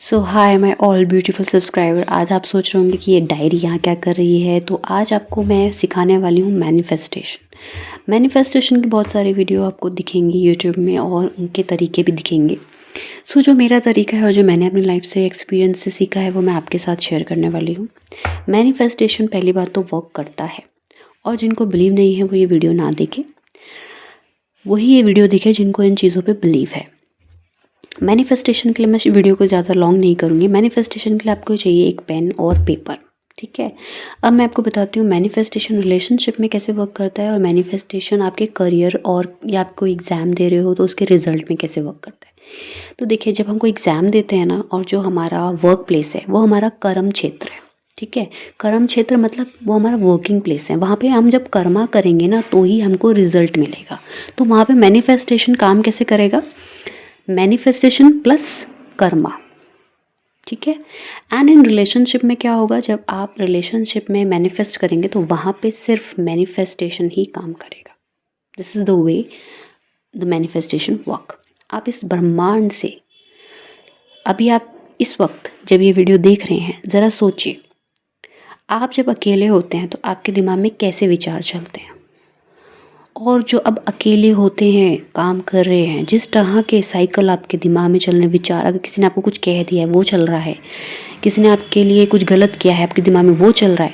So hi my all beautiful subscriber. आज आप सोच रहे होंगे कि ये डायरी यहाँ क्या कर रही है, तो आज आपको मैं सिखाने वाली हूँ मैनिफेस्टेशन के बहुत सारे वीडियो आपको दिखेंगे यूट्यूब में और उनके तरीके भी दिखेंगे। सो जो मेरा तरीका है और जो मैंने अपनी लाइफ से एक्सपीरियंस से सीखा है वो मैं आपके साथ शेयर करने वाली हूँ। मैनिफेस्टेशन पहली बात तो वर्क करता है, और जिनको बिलीव नहीं है वो ये वीडियो ना देखें, वही ये वीडियो देखें जिनको इन चीज़ों पे बिलीव है। मैनिफेस्टेशन के लिए मैं वीडियो को ज़्यादा लॉन्ग नहीं करूँगी। मैनिफेस्टेशन के लिए आपको चाहिए एक पेन और पेपर, ठीक है। अब मैं आपको बताती हूँ मैनिफेस्टेशन रिलेशनशिप में कैसे वर्क करता है और मैनिफेस्टेशन आपके करियर और या आप कोई एग्ज़ाम दे रहे हो तो उसके रिजल्ट में कैसे वर्क करता है। तो देखिए, जब हम कोई एग्ज़ाम देते हैं ना, और जो हमारा वर्क प्लेस है वो हमारा कर्म क्षेत्र है, ठीक है। कर्म क्षेत्र मतलब वो हमारा वर्किंग प्लेस है। वहाँ पे हम जब कर्मा करेंगे ना तो ही हमको रिजल्ट मिलेगा। तो वहाँ पे मैनिफेस्टेशन काम कैसे करेगा? मैनिफेस्टेशन प्लस कर्मा, ठीक है। एंड इन रिलेशनशिप में क्या होगा, जब आप रिलेशनशिप में मैनिफेस्ट करेंगे तो वहाँ पे सिर्फ मैनिफेस्टेशन ही काम करेगा। This is the way the manifestation work. आप इस ब्रह्मांड से अभी आप इस वक्त जब ये वीडियो देख रहे हैं, ज़रा सोचिए, आप जब अकेले होते हैं तो आपके दिमाग में कैसे विचार चलते हैं, और जो अब अकेले होते हैं, काम कर रहे हैं, जिस तरह के साइकिल आपके दिमाग में चल रहे विचार, अगर किसी ने आपको कुछ कह दिया है वो चल रहा है, किसी ने आपके लिए कुछ गलत किया है आपके दिमाग में वो चल रहा है,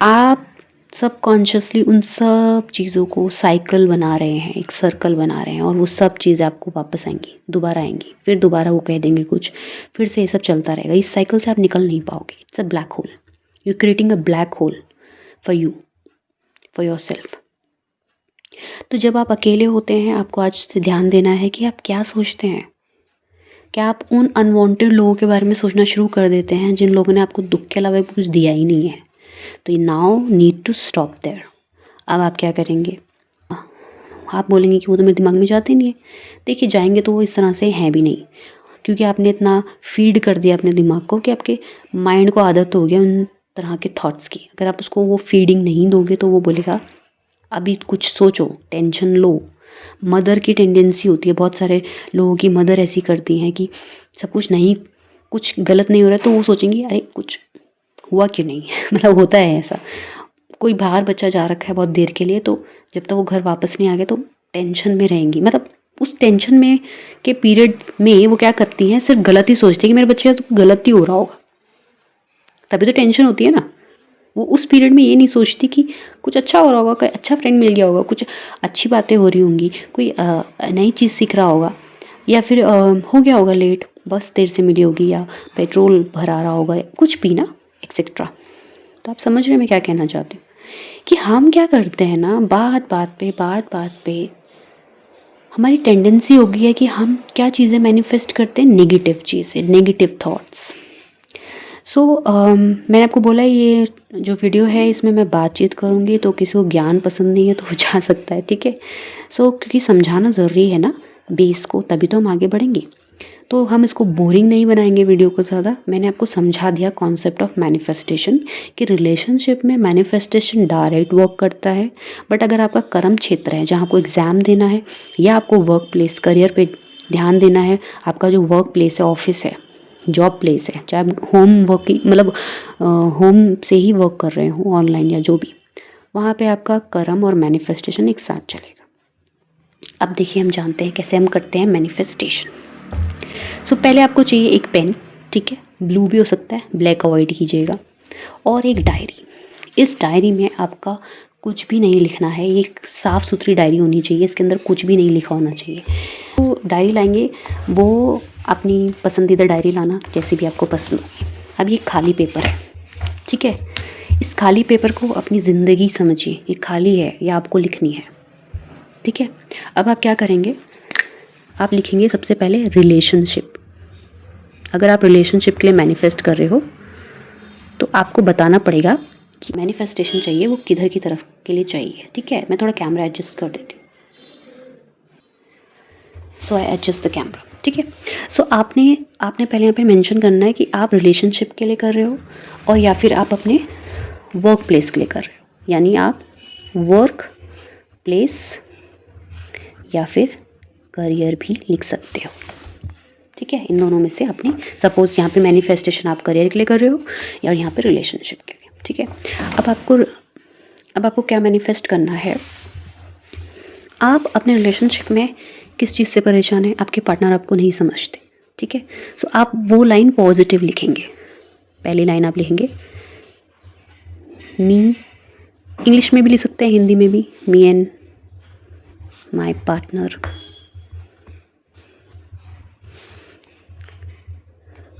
आप सबकॉन्शियसली उन सब चीज़ों को साइकिल बना रहे हैं, एक सर्कल बना रहे हैं, और वो सब चीज़ें आपको वापस आएंगी, दोबारा आएंगी, फिर दोबारा वो कह देंगे कुछ, फिर से ये सब चलता रहेगा। इस साइकिल से आप निकल नहीं पाओगे। It's a black hole. You creating a black hole for you, for your self. तो जब आप अकेले होते हैं, आपको आज से ध्यान देना है कि आप क्या सोचते हैं। क्या आप उन अनवांटेड लोगों के बारे में सोचना शुरू कर देते हैं जिन लोगों ने आपको दुख के अलावा कुछ दिया ही नहीं है? तो now need to stop there. अब आप क्या करेंगे? आप बोलेंगे कि वो तो मेरे दिमाग में जाते नहीं है। देखिए, जाएंगे तो वो इस तरह से हैं भी नहीं, क्योंकि आपने इतना फीड कर दिया अपने दिमाग को कि आपके माइंड को आदत हो गया उन तरह के थॉट्स की। अगर आप उसको वो फीडिंग नहीं दोगे तो वो बोलेगा अभी कुछ सोचो, टेंशन लो। मदर की टेंडेंसी होती है, बहुत सारे लोगों की मदर ऐसी करती हैं कि सब कुछ नहीं, कुछ गलत नहीं हो रहा है तो वो सोचेंगी अरे कुछ हुआ क्यों नहीं मतलब होता है ऐसा। कोई बाहर बच्चा जा रखा है बहुत देर के लिए, तो जब तक वो घर वापस नहीं आ गया तो टेंशन में रहेंगी। मतलब उस टेंशन में के पीरियड में वो क्या करती हैं, सिर्फ गलत ही सोचती हैं कि मेरे बच्चे का गलत ही हो रहा होगा, तभी तो टेंशन होती है ना। वो उस पीरियड में ये नहीं सोचती कि कुछ अच्छा हो रहा होगा, कोई अच्छा फ्रेंड मिल गया होगा, कुछ अच्छी बातें हो रही होंगी, कोई नई चीज़ सीख रहा होगा, या फिर हो गया होगा लेट, बस देर से मिली होगी, या पेट्रोल भरा रहा होगा, कुछ भी ना, एक्सेट्रा। तो आप समझ रहे हैं मैं क्या कहना चाहती हूँ? कि हम क्या करते हैं ना, बात बात पे हमारी टेंडेंसी हो गई है कि हम क्या चीज़ें मैनिफेस्ट करते हैं, नेगेटिव चीज़ें, नेगेटिव थॉट्स। मैंने आपको बोला ये जो वीडियो है इसमें मैं बातचीत करूँगी, तो किसी को ज्ञान पसंद नहीं है तो वो जा सकता है, ठीक है। क्योंकि समझाना ज़रूरी है ना बेस को, तभी तो हम आगे बढ़ेंगे। तो हम इसको बोरिंग नहीं बनाएंगे वीडियो को ज़्यादा। मैंने आपको समझा दिया कॉन्सेप्ट ऑफ मैनिफेस्टेशन, कि रिलेशनशिप में मैनिफेस्टेशन डायरेक्ट वर्क करता है, बट अगर आपका कर्म क्षेत्र है जहाँ आपको एग्ज़ाम देना है, या आपको वर्क प्लेस, करियर पे ध्यान देना है, आपका जो वर्क प्लेस है, ऑफिस है, जॉब प्लेस है, चाहे आप होम वर्किंग मतलब होम से ही वर्क कर रहे हो, ऑनलाइन या जो भी, वहाँ पे आपका कर्म और मैनिफेस्टेशन एक साथ चलेगा। अब देखिए, हम जानते हैं कैसे हम करते हैं मैनिफेस्टेशन। पहले आपको चाहिए एक पेन, ठीक है, ब्लू भी हो सकता है, ब्लैक अवॉइड कीजिएगा, और एक डायरी। इस डायरी में आपका कुछ भी नहीं लिखना है, ये एक साफ़ सुथरी डायरी होनी चाहिए, इसके अंदर कुछ भी नहीं लिखा होना चाहिए। तो डायरी लाएंगे, वो अपनी पसंदीदा डायरी लाना जैसे भी आपको पसंद हो। अब ये खाली पेपर है, ठीक है। इस खाली पेपर को अपनी ज़िंदगी समझिए, ये खाली है, या आपको लिखनी है, ठीक है। अब आप क्या करेंगे, आप लिखेंगे सबसे पहले रिलेशनशिप। अगर आप रिलेशनशिप के लिए मैनिफेस्ट कर रहे हो तो आपको बताना पड़ेगा कि मैनिफेस्टेशन चाहिए वो किधर की तरफ के लिए चाहिए, ठीक है। मैं थोड़ा कैमरा एडजस्ट कर देती हूँ। आई एडजस्ट द कैमरा, ठीक है। आपने पहले यहाँ पे मेंशन करना है कि आप रिलेशनशिप के लिए कर रहे हो, और या फिर आप अपने वर्क प्लेस के लिए कर रहे हो, यानी आप वर्क प्लेस या फिर करियर भी लिख सकते हो, ठीक है, इन दोनों में से आपने सपोज यहाँ पे मैनिफेस्टेशन आप करियर के लिए कर रहे हो या यहाँ पे रिलेशनशिप के लिए, ठीक है। अब आपको क्या मैनिफेस्ट करना है, आप अपने रिलेशनशिप में किस चीज़ से परेशान है, आपके पार्टनर आपको नहीं समझते, ठीक है। सो आप वो लाइन पॉजिटिव लिखेंगे। पहली लाइन आप लिखेंगे मी, इंग्लिश में भी लिख सकते हैं, हिंदी में भी, me and my partner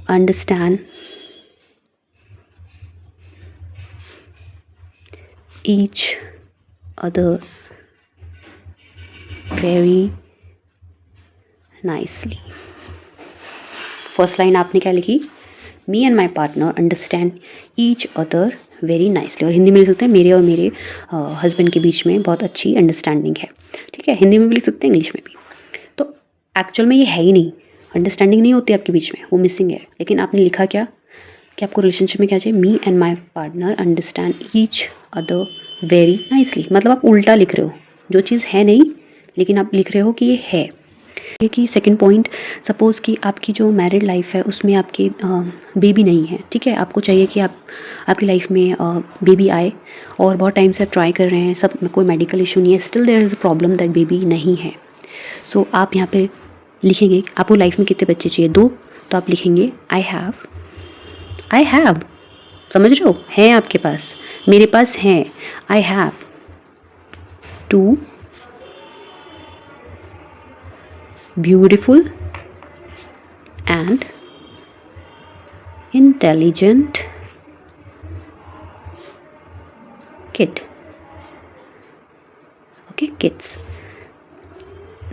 understand each other very nicely। First line आपने क्या लिखी, me and my partner understand each other very nicely, और हिंदी में लिख सकते हैं मेरे और मेरे हस्बैंड के बीच में बहुत अच्छी अंडरस्टैंडिंग है, ठीक है। हिंदी में भी लिख सकते हैं, इंग्लिश में भी। तो एक्चुअल में ये है ही नहीं, अंडरस्टैंडिंग नहीं होती आपके बीच में, वो मिसिंग है। लेकिन आपने लिखा क्या कि आपको रिलेशनशिप में क्या चाहिए, me and my partner understand each other very nicely. मतलब आप उल्टा लिख रहे हो, जो चीज़ है नहीं लेकिन आप लिख रहे हो कि ये है। कि सेकंड पॉइंट, सपोज़ कि आपकी जो मैरिड लाइफ है उसमें आपके बेबी नहीं है, ठीक है। आपको चाहिए कि आपकी लाइफ में बेबी आए, और बहुत टाइम से आप ट्राई कर रहे हैं, सब में कोई मेडिकल इशू नहीं है, still there is a problem that baby नहीं है। सो आप यहाँ पे लिखेंगे आपको लाइफ में कितने बच्चे चाहिए, 2, तो आप लिखेंगे आई हैव, समझ रहे हो, हैं आपके पास, मेरे पास हैं, आई have 2 beautiful and intelligent kids,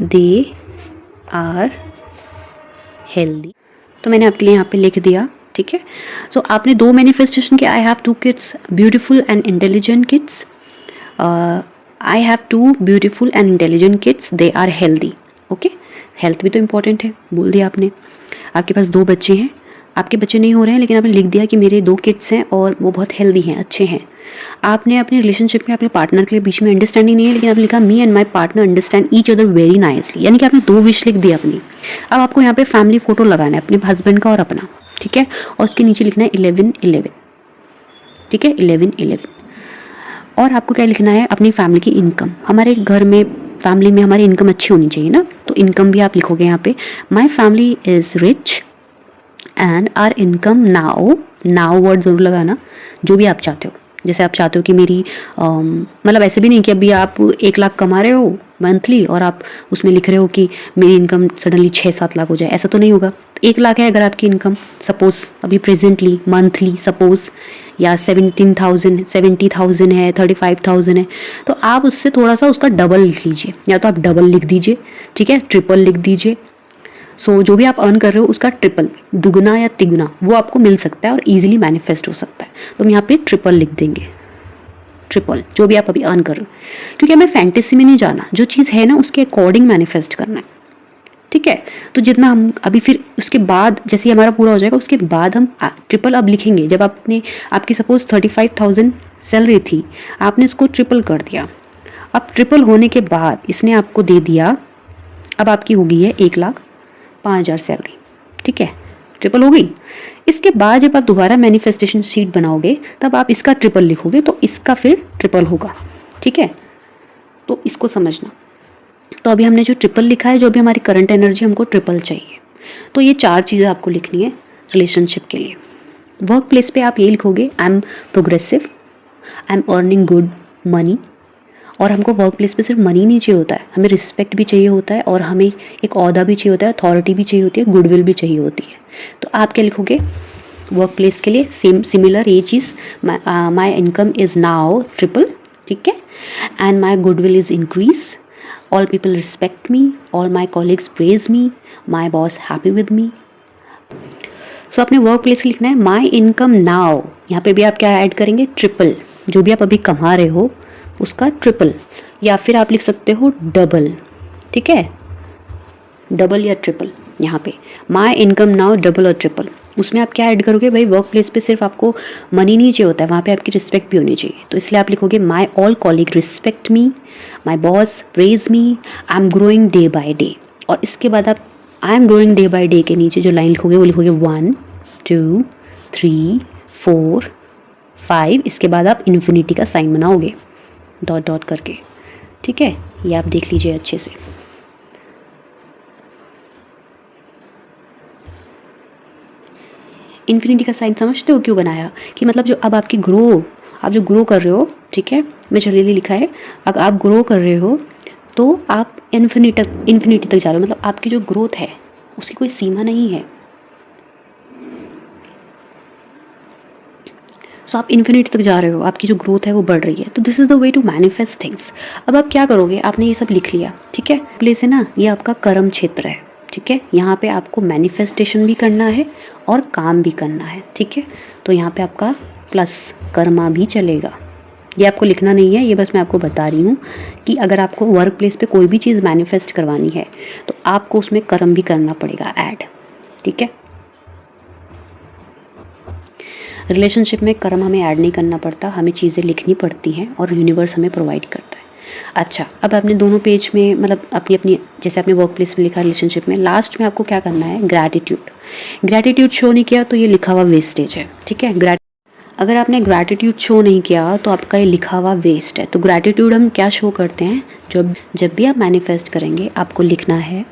they are healthy। तो मैंने आपके लिए यहाँ पे लिख दिया, ठीक है। सो आपने 2 मैनिफेस्टेशन किया, I have 2 kids beautiful and intelligent kids, I have 2 beautiful and intelligent kids, they are healthy. Okay, health भी तो इम्पॉर्टेंट है, बोल दिया आपने। आपके पास 2 बच्चे हैं, आपके बच्चे नहीं हो रहे हैं लेकिन आपने लिख दिया कि मेरे 2 किड्स हैं और वो बहुत हेल्दी हैं, अच्छे हैं। आपने अपने रिलेशनशिप में अपने पार्टनर के लिए बीच में अंडरस्टैंडिंग नहीं है, लेकिन आपने लिखा me and my partner understand each other very nicely, यानी कि आपने 2 विश लिख दी अपनी। अब आपको यहाँ पे फैमिली फोटो लगाना है अपने हस्बैंड का और अपना, ठीक है, और उसके नीचे लिखना है 11-11, ठीक है, 11-11। और आपको क्या लिखना है, अपनी फैमिली की इनकम, हमारे घर में फैमिली में हमारी इनकम अच्छी होनी चाहिए ना, तो इनकम भी आप लिखोगे यहाँ पे, my family is rich and our income now word ज़रूर लगाना, जो भी आप चाहते हो। जैसे आप चाहते हो कि मेरी मतलब ऐसे भी नहीं कि अभी आप 1 लाख कमा रहे हो मंथली और आप उसमें लिख रहे हो कि मेरी इनकम सडनली 6-7 लाख हो जाए, ऐसा तो नहीं होगा। 1 लाख है अगर आपकी इनकम सपोज अभी प्रेजेंटली मंथली सपोज, या 70,000 है, 35,000 है, तो आप उससे थोड़ा सा उसका डबल लिख लीजिए, या तो आप डबल लिख दीजिए, ठीक है, ट्रिपल लिख दीजिए। सो जो भी आप अर्न कर रहे हो उसका ट्रिपल, दुगना या तिगुना वो आपको मिल सकता है और इजीली मैनिफेस्ट हो सकता है। तो हम यहाँ पे ट्रिपल लिख देंगे, ट्रिपल, जो भी आप अभी अर्न कर रहे हो, क्योंकि हमें फैंटेसी में नहीं जाना, जो चीज़ है ना उसके अकॉर्डिंग मैनिफेस्ट करना है, ठीक है। तो जितना हम अभी फिर उसके बाद जैसे हमारा पूरा हो जाएगा उसके बाद हम ट्रिपल अब लिखेंगे। जब आपकी सपोज 35,000 सैलरी थी, आपने इसको ट्रिपल कर दिया, अब ट्रिपल होने के बाद इसने आपको दे दिया, अब आपकी हो गई है 1,05,000 सैलरी, ठीक है, ट्रिपल हो गई। इसके बाद जब आप दोबारा मैनिफेस्टेशन शीट बनाओगे तब आप इसका ट्रिपल लिखोगे, तो इसका फिर ट्रिपल होगा, ठीक है। तो इसको समझना। तो अभी हमने जो ट्रिपल लिखा है, जो भी हमारी करंट एनर्जी हमको ट्रिपल चाहिए, तो ये 4 चीज़ें आपको लिखनी है रिलेशनशिप के लिए। वर्क प्लेस पे आप ये लिखोगे I am progressive, I am earning good money. और हमको वर्क प्लेस पे सिर्फ मनी नहीं चाहिए होता है, हमें रिस्पेक्ट भी चाहिए होता है, और हमें एक ओहदा भी चाहिए होता है, अथॉरिटी भी चाहिए होती है, गुडविल भी चाहिए होती है। तो आप क्या लिखोगे वर्क प्लेस के लिए, सिमिलर ये चीज़, my income is now triple, ठीक है, and my goodwill is increase, all people respect me, all my colleagues praise me, my boss happy with me. So अपने वर्क प्लेस लिखना है माई इनकम नाउ, यहाँ पे भी आप क्या ऐड करेंगे, ट्रिपल, जो भी आप अभी कमा रहे हो उसका ट्रिपल, या फिर आप लिख सकते हो डबल, ठीक है, डबल या ट्रिपल। यहाँ पे माई इनकम नाउ डबल और ट्रिपल, उसमें आप क्या ऐड करोगे, भाई वर्क प्लेस पे सिर्फ आपको मनी नहीं चाहिए होता है, वहाँ पे आपकी रिस्पेक्ट भी होनी चाहिए, तो इसलिए आप लिखोगे my all colleague respect me, my boss praise me, I am growing day by day. और इसके बाद आप I am growing day by day के नीचे जो लाइन लिखोगे वो लिखोगे 1 2 3 4 5। इसके बाद आप इन्फिनिटी का साइन बनाओगे डॉट डॉट करके, ठीक है। ये आप देख लीजिए अच्छे से। इन्फिनिटी का साइन समझते हो क्यों बनाया? कि मतलब जो अब आपकी आप जो ग्रो कर रहे हो, ठीक है, मैं जल्दी लिखा है, अगर आप ग्रो कर रहे हो तो आप इन्फिनिटी तक जा रहे हो, मतलब आपकी जो ग्रोथ है उसकी कोई सीमा नहीं है। सो आप इन्फिनिटी तक जा रहे हो, आपकी जो ग्रोथ है वो बढ़ रही है। तो this is the way to manifest things. अब आप क्या करोगे, आपने ये सब लिख लिया, ठीक है। प्लेस है ना, ये आपका कर्म क्षेत्र है, ठीक है। यहाँ पे आपको मैनिफेस्टेशन भी करना है और काम भी करना है, ठीक है। तो यहाँ पे आपका प्लस कर्मा भी चलेगा। ये आपको लिखना नहीं है, ये बस मैं आपको बता रही हूँ कि अगर आपको वर्क प्लेस पे कोई भी चीज़ मैनिफेस्ट करवानी है तो आपको उसमें कर्म भी करना पड़ेगा ऐड, ठीक है। रिलेशनशिप में कर्म हमें ऐड नहीं करना पड़ता, हमें चीज़ें लिखनी पड़ती हैं और यूनिवर्स हमें प्रोवाइड करता है। अच्छा, अब आपने दोनों पेज में मतलब अपनी अपनी, जैसे आपने वर्क प्लेस में लिखा, रिलेशनशिप में लास्ट में आपको क्या करना है, ग्रैटिट्यूड शो नहीं किया तो ये लिखा हुआ वेस्टेज है, ठीक है। अगर आपने ग्रैटिट्यूड शो नहीं किया तो आपका ये लिखा हुआ वेस्ट है। तो ग्रैटिट्यूड हम क्या शो करते हैं, जब भी आप मैनिफेस्ट करेंगे आपको लिखना है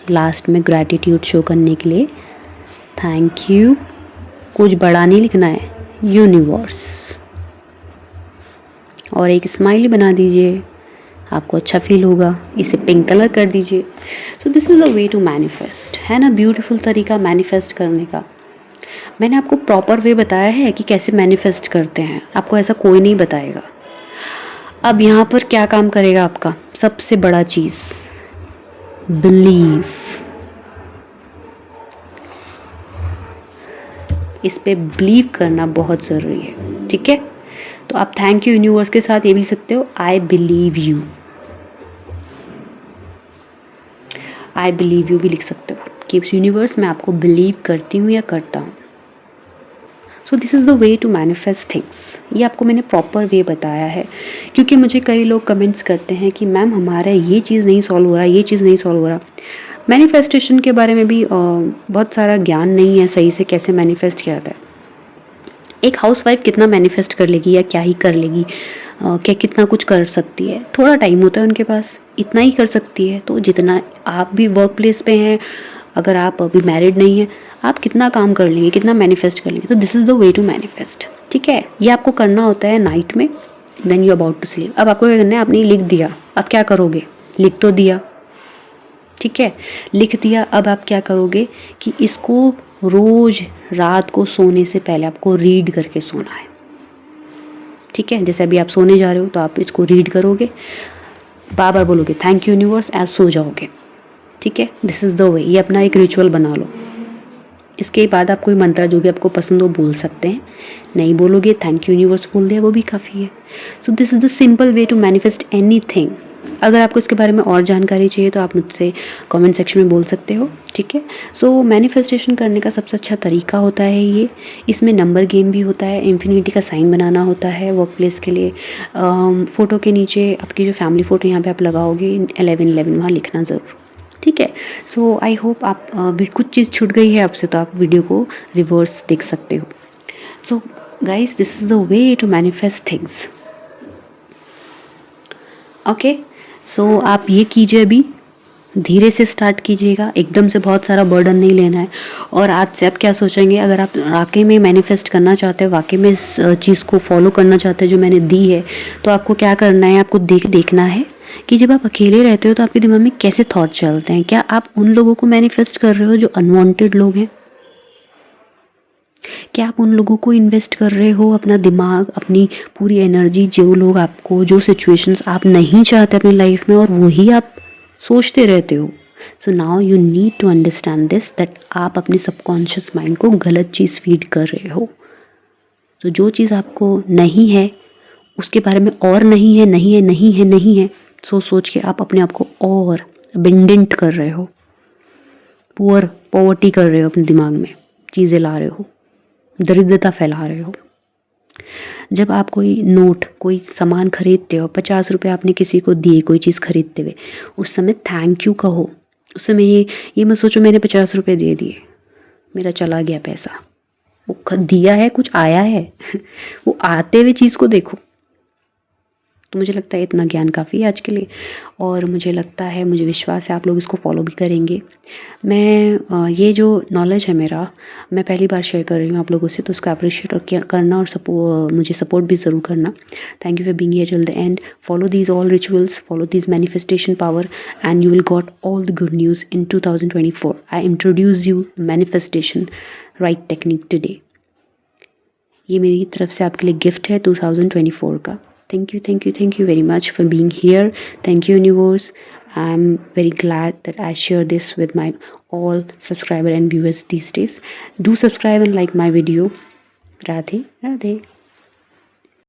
लास्ट में ग्रैटिट्यूड शो करने के लिए थैंक यू, कुछ बड़ा नहीं लिखना है, यूनिवर्स, और एक स्माइली बना दीजिए, आपको अच्छा फील होगा। इसे पिंक कलर कर दीजिए। So this is a way to manifest, है ना, ब्यूटीफुल तरीका मैनिफेस्ट करने का। मैंने आपको प्रॉपर वे बताया है कि कैसे मैनिफेस्ट करते हैं, आपको ऐसा कोई नहीं बताएगा। अब यहाँ पर क्या काम करेगा आपका सबसे बड़ा चीज़, बिलीव। इस पे बिलीव करना बहुत ज़रूरी है, ठीक है। तो आप थैंक यू यूनिवर्स के साथ ये भी लिख सकते हो, I believe you, I believe you भी लिख सकते हो कि यूनिवर्स मैं आपको बिलीव करती हूँ या करता हूँ। So this is the way to manifest things. ये आपको मैंने प्रॉपर वे बताया है, क्योंकि मुझे कई लोग कमेंट्स करते हैं कि मैम हमारा ये चीज़ नहीं सॉल्व हो रहा, ये चीज़ नहीं सॉल्व हो रहा। मैनिफेस्टेशन के बारे में भी बहुत सारा ज्ञान नहीं है सही से कैसे मैनिफेस्ट किया जाता है। एक हाउसवाइफ कितना मैनिफेस्ट कर लेगी या क्या ही कर लेगी, क्या कितना कुछ कर सकती है, थोड़ा टाइम होता है उनके पास, इतना ही कर सकती है। तो जितना आप भी वर्क प्लेस पे हैं, अगर आप अभी मैरिड नहीं हैं, आप कितना काम कर लेंगे, कितना मैनिफेस्ट कर लेंगे। तो this is the way to manifest, ठीक है। ये आपको करना होता है नाइट में when you about to sleep. अब आपको क्या करना है, आपने लिख दिया, अब क्या करोगे, लिख तो दिया, ठीक है, लिख दिया। अब आप क्या करोगे कि इसको रोज़ रात को सोने से पहले आपको रीड करके सोना है, ठीक है। जैसे अभी आप सोने जा रहे हो तो आप इसको रीड करोगे, बार बार बोलोगे थैंक यू यूनिवर्स, और सो जाओगे, ठीक है। दिस इज़ द वे। ये अपना एक रिचुअल बना लो। इसके बाद आप कोई मंत्र जो भी आपको पसंद हो बोल सकते हैं, नहीं बोलोगे थैंक यू यूनिवर्स बोल दिया, वो भी काफ़ी है। So this is the simple way to manifest anything. अगर आपको इसके बारे में और जानकारी चाहिए तो आप मुझसे कमेंट सेक्शन में बोल सकते हो, ठीक है। सो मैनिफेस्टेशन करने का सबसे अच्छा तरीका होता है ये। इसमें नंबर गेम भी होता है, इन्फिनिटी का साइन बनाना होता है वर्क प्लेस के लिए। फ़ोटो के नीचे आपकी जो फैमिली फ़ोटो यहाँ पे आप लगाओगे 1111 वहाँ लिखना ज़रूर, ठीक है। सो आई होप आप कुछ चीज़ छूट गई है आपसे तो आप वीडियो को रिवर्स देख सकते हो। So guys, this is the way to manifest things, okay. So आप ये कीजिए, अभी धीरे से स्टार्ट कीजिएगा, एकदम से बहुत सारा बर्डन नहीं लेना है। और आज से आप क्या सोचेंगे, अगर आप वाकई में मैनिफेस्ट करना चाहते हैं, वाकई में इस चीज़ को फॉलो करना चाहते हैं जो मैंने दी है, तो आपको क्या करना है, आपको देखना है कि जब आप अकेले रहते हो तो आपके दिमाग में कैसे थॉट चलते हैं। क्या आप उन लोगों को मैनिफेस्ट कर रहे हो जो अनवांटेड लोग हैं? क्या आप उन लोगों को इन्वेस्ट कर रहे हो अपना दिमाग, अपनी पूरी एनर्जी, जो लोग आपको, जो सिचुएशंस आप नहीं चाहते अपनी लाइफ में, और वही आप सोचते रहते हो? So now you need to understand this, that आप अपने सबकॉन्शियस माइंड को गलत चीज़ फीड कर रहे हो। तो जो चीज़ आपको नहीं है उसके बारे में और नहीं है, नहीं है, नहीं है, नहीं है, सोच के आप अपने आप को और अबेंडेंट कर रहे हो, पॉवर्टी कर रहे हो, अपने दिमाग में चीज़ें ला रहे हो, दरिद्रता फैला रहे हो। जब आप कोई सामान खरीदते हो, 50 रुपये आपने किसी को दिए कोई चीज़ खरीदते हुए, उस समय थैंक यू कहो उस समय ये मत सोचो मैंने 50 रुपये दे दिए, मेरा चला गया पैसा। वो दिया है, कुछ आया है वो आते हुए चीज़ को देखो। तो मुझे लगता है इतना ज्ञान काफ़ी है आज के लिए, और मुझे लगता है, मुझे विश्वास है आप लोग इसको फॉलो भी करेंगे। ये जो नॉलेज है मेरा, मैं पहली बार शेयर कर रही हूँ आप लोगों से, तो उसको अप्रिशिएट और करना, और मुझे सपोर्ट भी ज़रूर करना। Thank you for being here till the end. Follow these all rituals, follow these manifestation power, and you will got all the good news in 2024। I introduce you manifestation right technique today. ये मेरी तरफ से आपके लिए gift है 2024 का। Thank you very much for being here. Thank you, universe. I'm very glad that I share this with my all subscriber and viewers these days. Do subscribe and like my video. Radhe Radhe.